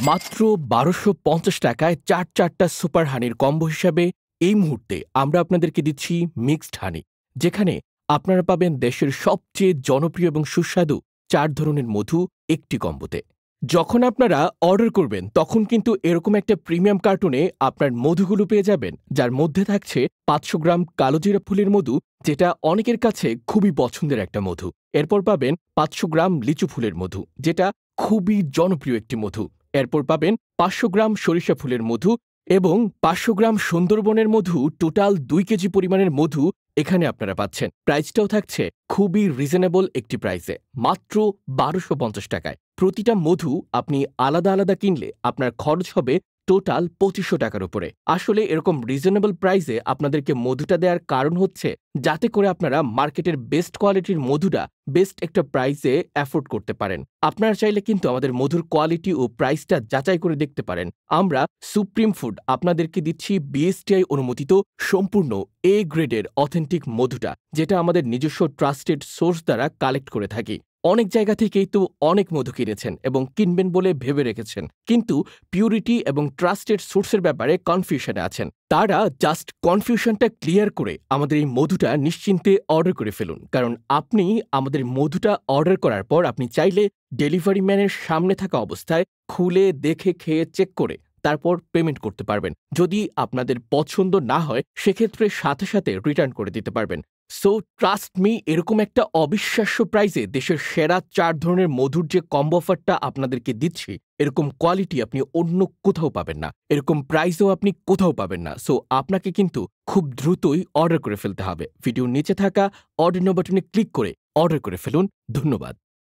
মাত্র ১২৫০ টাকায় চারটা সুপার হানির কম্বো হিসাবে এই মুহূর্তে আমরা আপনাদেরকে দিচ্ছি মিক্সড হানি, যেখানে আপনারা পাবেন দেশের সবচেয়ে জনপ্রিয় এবং সুস্বাদু ৪ ধরনের মধু একটি কম্বোতে। যখন আপনারা অর্ডার করবেন তখন কিন্তু এরকম একটা প্রিমিয়াম কার্টুনে আপনার মধুগুলো পেয়ে যাবেন, যার মধ্যে থাকছে ৫০০ গ্রাম কালোজিরা ফুলের মধু, যেটা অনেকের কাছে খুবই পছন্দের একটা মধু। এরপর পাবেন ৫০০ গ্রাম লিচু ফুলের মধু, যেটা খুবই জনপ্রিয় একটি মধু। এরপর পাবেন ৫০০ গ্রাম সরিষা ফুলের মধু এবং ৫০০ গ্রাম সুন্দরবনের মধু। টোটাল ২ কেজি পরিমাণের মধু এখানে আপনারা পাচ্ছেন। প্রাইসটাও থাকছে খুবই রিজনেবল একটি প্রাইসে, মাত্র ১২৫০ টাকায়। প্রতিটা মধু আপনি আলাদা আলাদা কিনলে আপনার খরচ হবে টোটাল ২৫০০ টাকার উপরে। আসলে এরকম রিজনেবল প্রাইসে আপনাদেরকে মধুটা দেওয়ার কারণ হচ্ছে যাতে করে আপনারা মার্কেটের বেস্ট কোয়ালিটির মধুটা বেস্ট একটা প্রাইসে অ্যাফোর্ড করতে পারেন। আপনারা চাইলে কিন্তু আমাদের মধুর কোয়ালিটি ও প্রাইসটা যাচাই করে দেখতে পারেন। আমরা সুপ্রিম ফুড আপনাদেরকে দিচ্ছি বিএসটিআই অনুমোদিত সম্পূর্ণ এ গ্রেডের অথেন্টিক মধুটা, যেটা আমাদের নিজস্ব ট্রাস্টেড সোর্স দ্বারা কালেক্ট করে থাকি। অনেক জায়গা থেকেই তো অনেক মধু কিনেছেন এবং কিনবেন বলে ভেবে রেখেছেন, কিন্তু পিউরিটি এবং ট্রাস্টেড সোর্সের ব্যাপারে কনফিউশনে আছেন। তারা জাস্ট কনফিউশনটা ক্লিয়ার করে আমাদের এই মধুটা নিশ্চিন্তে অর্ডার করে ফেলুন, কারণ আপনি আমাদের মধুটা অর্ডার করার পর আপনি চাইলে ডেলিভারি ম্যানের সামনে থাকা অবস্থায় খুলে দেখে খেয়ে চেক করে তারপর পেমেন্ট করতে পারবেন। যদি আপনাদের পছন্দ না হয় সেক্ষেত্রে সাথে সাথে রিটার্ন করে দিতে পারবেন। সো ট্রাস্ট মি, এরকম একটা অবিশ্বাস্য প্রাইসে দেশের সেরা ৪ ধরনের মধুর যে কম্বো অফারটা আপনাদেরকে দিচ্ছি, এরকম কোয়ালিটি আপনি অন্য কোথাও পাবেন না, এরকম প্রাইসেও আপনি কোথাও পাবেন না। সো আপনাকে কিন্তু খুব দ্রুতই অর্ডার করে ফেলতে হবে। ভিডিওর নিচে থাকা অর্ডার নাও বাটনে ক্লিক করে অর্ডার করে ফেলুন। ধন্যবাদ।